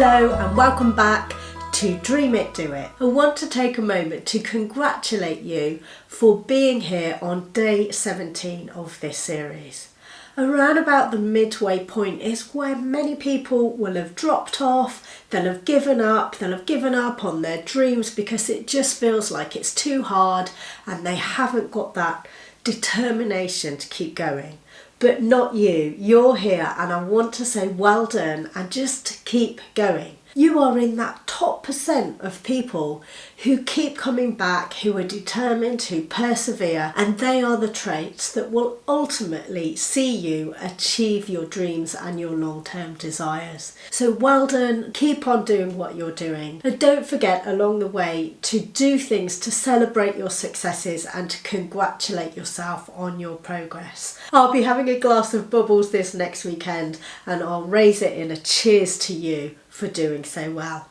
Hello and welcome back to Dream It, Do It. I want to take a moment to congratulate you for being here on day 17 of this series. Around about the midway point is where many people will have dropped off, they'll have given up on their dreams because it just feels like it's too hard and they haven't got that determination to keep going. But not you, you're here and I want to say well done and just keep going. You are in that top % of people who keep coming back, who are determined, who persevere, and they are the traits that will ultimately see you achieve your dreams and your long-term desires. So well done, keep on doing what you're doing. And don't forget along the way to do things to celebrate your successes and to congratulate yourself on your progress. I'll be having a glass of bubbles this next weekend and I'll raise it in a cheers to you for doing so well.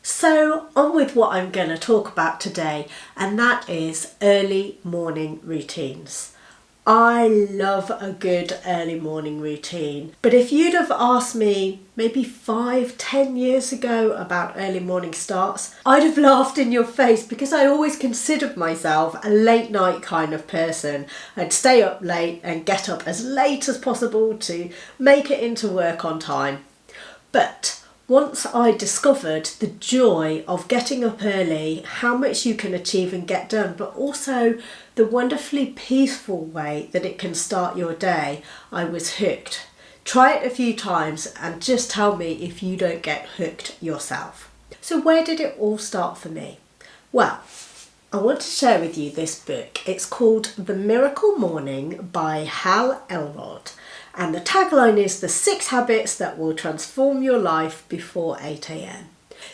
So on with what I'm going to talk about today, and that is early morning routines. I love a good early morning routine, but if you'd have asked me maybe 5-10 years ago about early morning starts, I'd have laughed in your face because I always considered myself a late night kind of person. I'd stay up late and get up as late as possible to make it into work on time. But once I discovered the joy of getting up early, how much you can achieve and get done, but also the wonderfully peaceful way that it can start your day, I was hooked. Try it a few times and just tell me if you don't get hooked yourself. So where did it all start for me? Well, I want to share with you this book. It's called The Miracle Morning by Hal Elrod. And the tagline is the 6 habits that will transform your life before 8 a.m.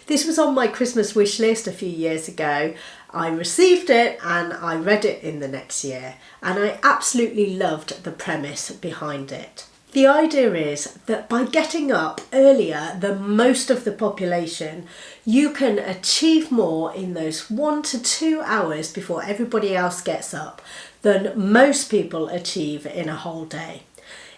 This was on my Christmas wish list a few years ago. I received it and I read it in the next year. And I absolutely loved the premise behind it. The idea is that by getting up earlier than most of the population, you can achieve more in those 1 to 2 hours before everybody else gets up than most people achieve in a whole day.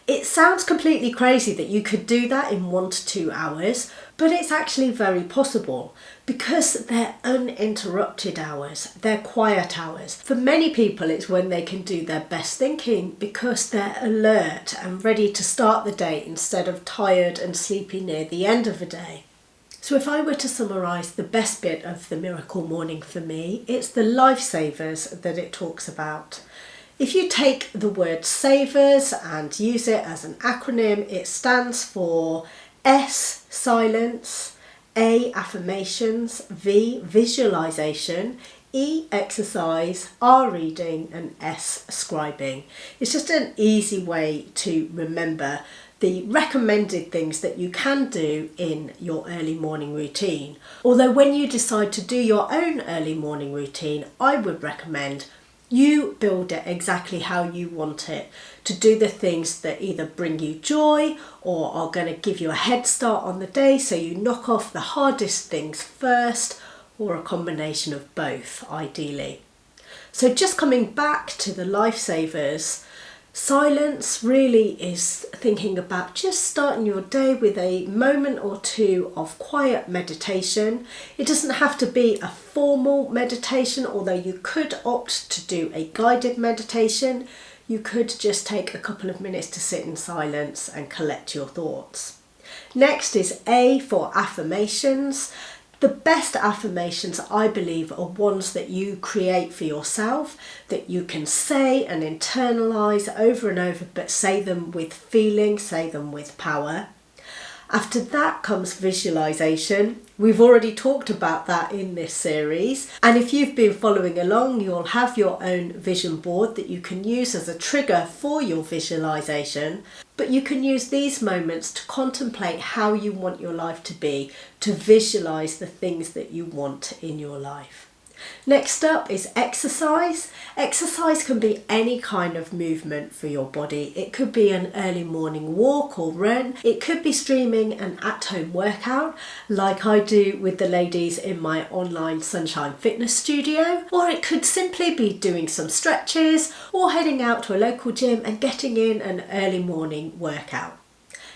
It sounds completely crazy that you could do that in 1 to 2 hours, but it's actually very possible because they're uninterrupted hours, they're quiet hours. For many people, it's when they can do their best thinking because they're alert and ready to start the day instead of tired and sleepy near the end of the day. So if I were to summarise the best bit of the miracle morning for me, it's the lifesavers that it talks about. If you take the word savers and use it as an acronym, it stands for S, silence, A, affirmations, V, visualization, E, exercise, R, reading, and S, scribing. It's just an easy way to remember the recommended things that you can do in your early morning routine. Although when you decide to do your own early morning routine, I would recommend you build it exactly how you want it, to do the things that either bring you joy or are going to give you a head start on the day, so you knock off the hardest things first, or a combination of both ideally. So just coming back to the lifesavers, silence really is thinking about just starting your day with a moment or two of quiet meditation. It doesn't have to be a formal meditation, although you could opt to do a guided meditation. You could just take a couple of minutes to sit in silence and collect your thoughts. Next is A for affirmations. The best affirmations, I believe, are ones that you create for yourself, that you can say and internalise over and over, but say them with feeling, say them with power. After that comes visualisation. We've already talked about that in this series. And if you've been following along, you'll have your own vision board that you can use as a trigger for your visualisation. But you can use these moments to contemplate how you want your life to be, to visualise the things that you want in your life. Next up is exercise. Exercise can be any kind of movement for your body. It could be an early morning walk or run. It could be streaming an at-home workout like I do with the ladies in my online Sunshine Fitness studio. Or it could simply be doing some stretches or heading out to a local gym and getting in an early morning workout.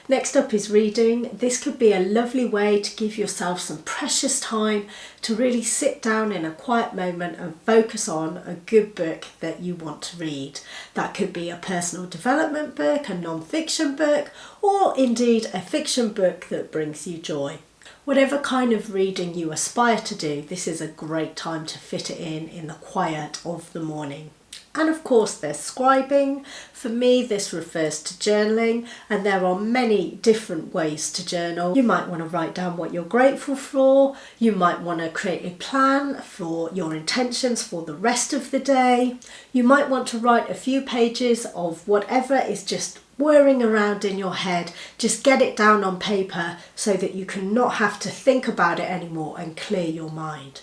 Next up is reading. This could be a lovely way to give yourself some precious time to really sit down in a quiet moment and focus on a good book that you want to read. That could be a personal development book, a non-fiction book, or indeed a fiction book that brings you joy. Whatever kind of reading you aspire to do, this is a great time to fit it in the quiet of the morning. And of course there's scribing. For me, this refers to journaling, and there are many different ways to journal. You might want to write down what you're grateful for. You might want to create a plan for your intentions for the rest of the day. You might want to write a few pages of whatever is just whirring around in your head. Just get it down on paper so that you can not have to think about it anymore and clear your mind.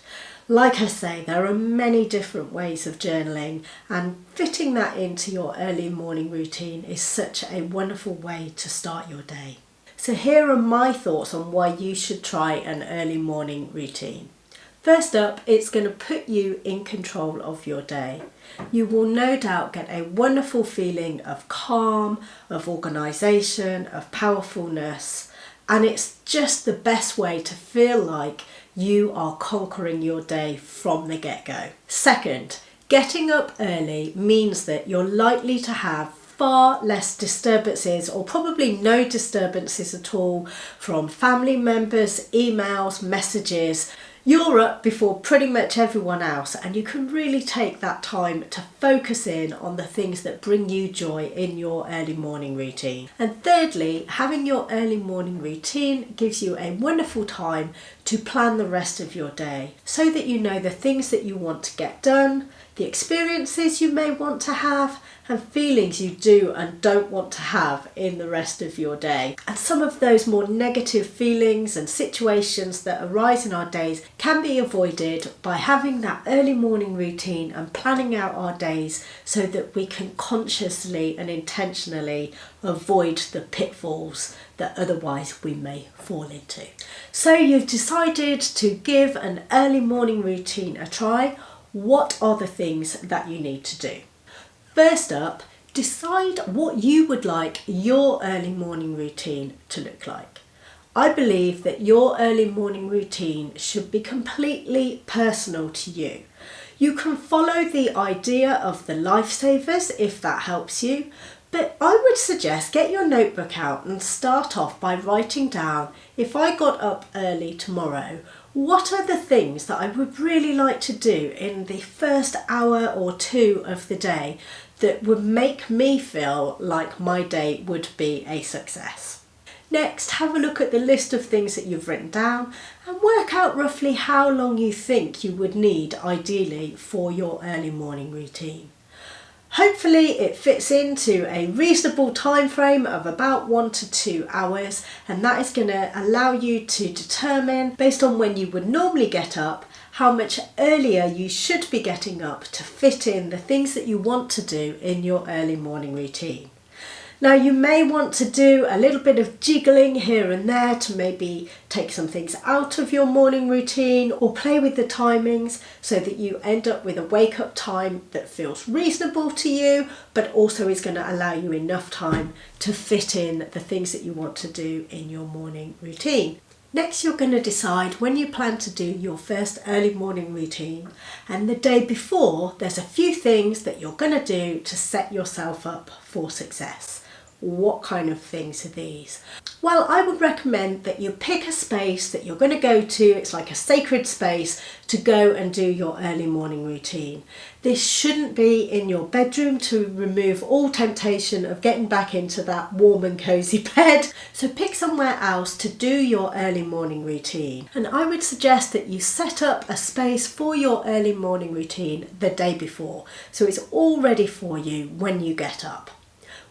Like I say, there are many different ways of journaling, and fitting that into your early morning routine is such a wonderful way to start your day. So here are my thoughts on why you should try an early morning routine. First up, it's going to put you in control of your day. You will no doubt get a wonderful feeling of calm, of organisation, of powerfulness, and it's just the best way to feel like you are conquering your day from the get-go. Second, getting up early means that you're likely to have far less disturbances, or probably no disturbances at all, from family members, emails, messages. You're up before pretty much everyone else, and you can really take that time to focus in on the things that bring you joy in your early morning routine. And thirdly, having your early morning routine gives you a wonderful time to plan the rest of your day, so that you know the things that you want to get done, the experiences you may want to have, and feelings you do and don't want to have in the rest of your day. And some of those more negative feelings and situations that arise in our days can be avoided by having that early morning routine and planning out our days so that we can consciously and intentionally avoid the pitfalls that otherwise we may fall into. So you've decided to give an early morning routine a try. What are the things that you need to do? First up, decide what you would like your early morning routine to look like. I believe that your early morning routine should be completely personal to you. You can follow the idea of the lifesavers if that helps you, but I would suggest get your notebook out and start off by writing down, if I got up early tomorrow, what are the things that I would really like to do in the first hour or two of the day that would make me feel like my day would be a success. Next, have a look at the list of things that you've written down and work out roughly how long you think you would need ideally for your early morning routine. Hopefully it fits into a reasonable time frame of about 1 to 2 hours, and that is going to allow you to determine, based on when you would normally get up, how much earlier you should be getting up to fit in the things that you want to do in your early morning routine. Now you may want to do a little bit of jiggling here and there to maybe take some things out of your morning routine, or play with the timings so that you end up with a wake up time that feels reasonable to you, but also is going to allow you enough time to fit in the things that you want to do in your morning routine. Next, you're going to decide when you plan to do your first early morning routine, and the day before there's a few things that you're going to do to set yourself up for success. What kind of things are these? Well, I would recommend that you pick a space that you're going to go to. It's like a sacred space to go and do your early morning routine. This shouldn't be in your bedroom to remove all temptation of getting back into that warm and cozy bed. So pick somewhere else to do your early morning routine. And I would suggest that you set up a space for your early morning routine the day before, so it's all ready for you when you get up.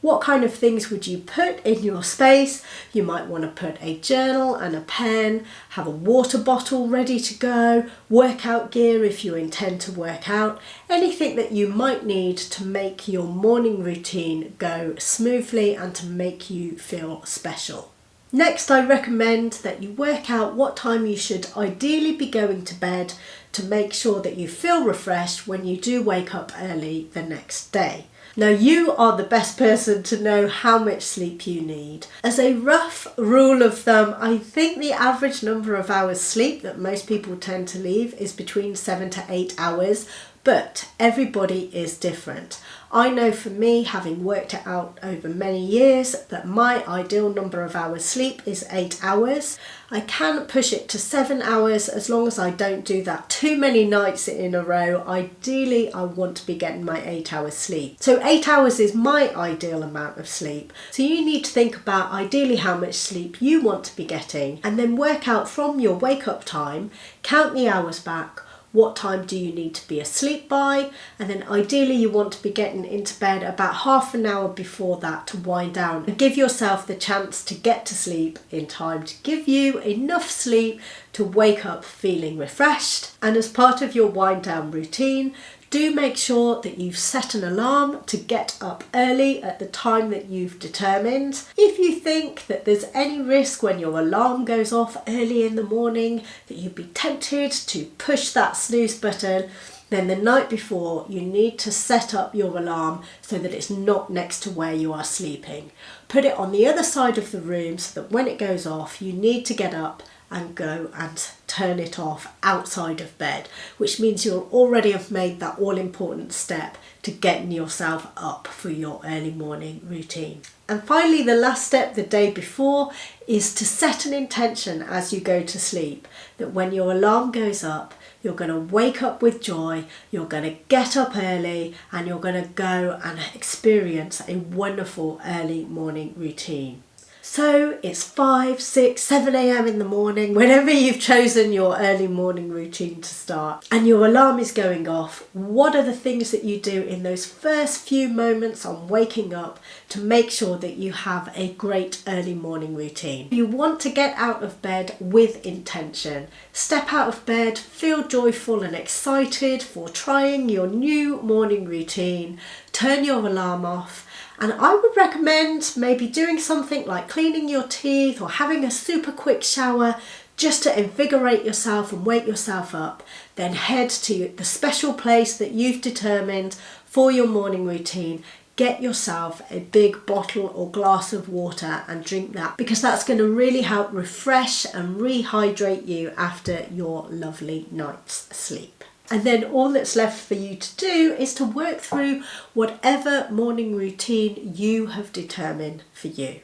What kind of things would you put in your space? You might want to put a journal and a pen, have a water bottle ready to go, workout gear if you intend to work out, anything that you might need to make your morning routine go smoothly and to make you feel special. Next, I recommend that you work out what time you should ideally be going to bed to make sure that you feel refreshed when you do wake up early the next day. Now you are the best person to know how much sleep you need. As a rough rule of thumb, I think the average number of hours sleep that most people tend to leave is between 7 to 8 hours, but everybody is different. I know for me, having worked it out over many years, that my ideal number of hours sleep is 8 hours. I can push it to 7 hours as long as I don't do that too many nights in a row. Ideally, I want to be getting my 8 hours sleep. So 8 hours is my ideal amount of sleep. So you need to think about ideally how much sleep you want to be getting, and then work out from your wake up time, count the hours back. What time do you need to be asleep by? And then ideally you want to be getting into bed about half an hour before that to wind down and give yourself the chance to get to sleep in time to give you enough sleep to wake up feeling refreshed. And as part of your wind down routine, do make sure that you've set an alarm to get up early at the time that you've determined. If you think that there's any risk when your alarm goes off early in the morning that you'd be tempted to push that snooze button, then the night before you need to set up your alarm so that it's not next to where you are sleeping. Put it on the other side of the room so that when it goes off you need to get up and go and turn it off outside of bed, which means you'll already have made that all-important step to getting yourself up for your early morning routine. And finally, the last step the day before is to set an intention as you go to sleep, that when your alarm goes up, you're going to wake up with joy, you're going to get up early, and you're going to go and experience a wonderful early morning routine. So it's 5, 6, 7 a.m. in the morning, whenever you've chosen your early morning routine to start, and your alarm is going off. What are the things that you do in those first few moments on waking up to make sure that you have a great early morning routine? You want to get out of bed with intention. Step out of bed, feel joyful and excited for trying your new morning routine. Turn your alarm off. And I would recommend maybe doing something like cleaning your teeth or having a super quick shower just to invigorate yourself and wake yourself up. Then head to the special place that you've determined for your morning routine. Get yourself a big bottle or glass of water and drink that, because that's going to really help refresh and rehydrate you after your lovely night's sleep. And then all that's left for you to do is to work through whatever morning routine you have determined for you.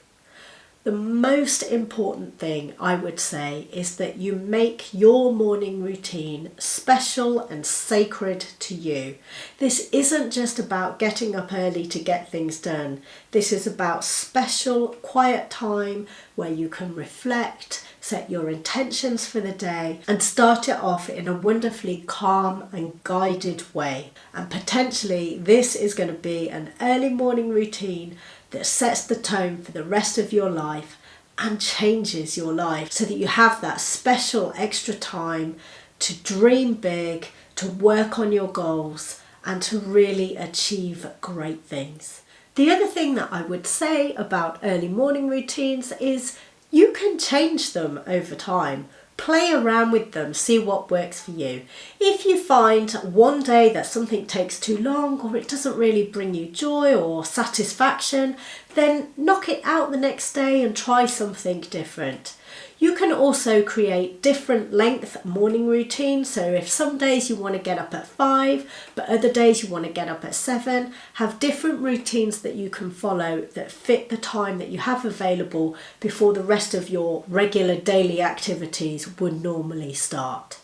The most important thing I would say is that you make your morning routine special and sacred to you. This isn't just about getting up early to get things done. This is about special, quiet time where you can reflect, set your intentions for the day, and start it off in a wonderfully calm and guided way. And potentially this is going to be an early morning routine that sets the tone for the rest of your life and changes your life, so that you have that special extra time to dream big, to work on your goals, and to really achieve great things. The other thing that I would say about early morning routines is you can change them over time. Play around with them, see what works for you. If you find one day that something takes too long or it doesn't really bring you joy or satisfaction, then knock it out the next day and try something different. You can also create different length morning routines. So if some days you want to get up at 5, but other days you want to get up at 7, have different routines that you can follow that fit the time that you have available before the rest of your regular daily activities would normally start.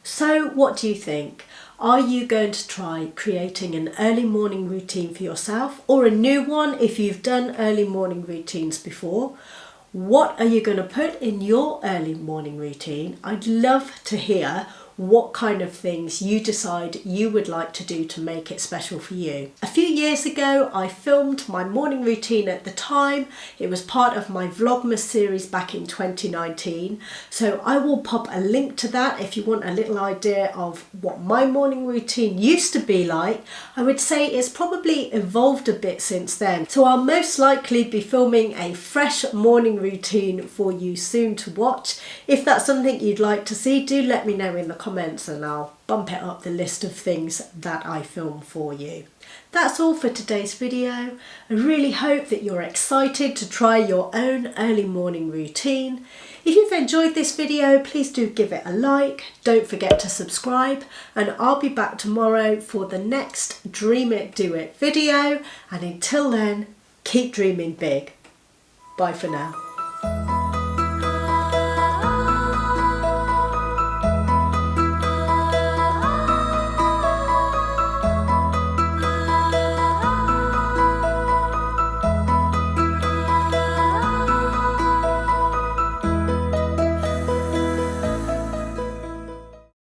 So what do you think? Are you going to try creating an early morning routine for yourself, or a new one if you've done early morning routines before? What are you going to put in your early morning routine? I'd love to hear what kind of things you decide you would like to do to make it special for you. A few years ago, I filmed my morning routine at the time. It was part of my Vlogmas series back in 2019. So I will pop a link to that if you want a little idea of what my morning routine used to be like. I would say it's probably evolved a bit since then. So I'll most likely be filming a fresh morning routine for you soon to watch. If that's something you'd like to see, do let me know in the comments and I'll bump it up the list of things that I film for you. That's all for today's video. I really hope that you're excited to try your own early morning routine. If you've enjoyed this video, please do give it a like. Don't forget to subscribe, and I'll be back tomorrow for the next Dream It, Do It video. And until then, keep dreaming big. Bye for now.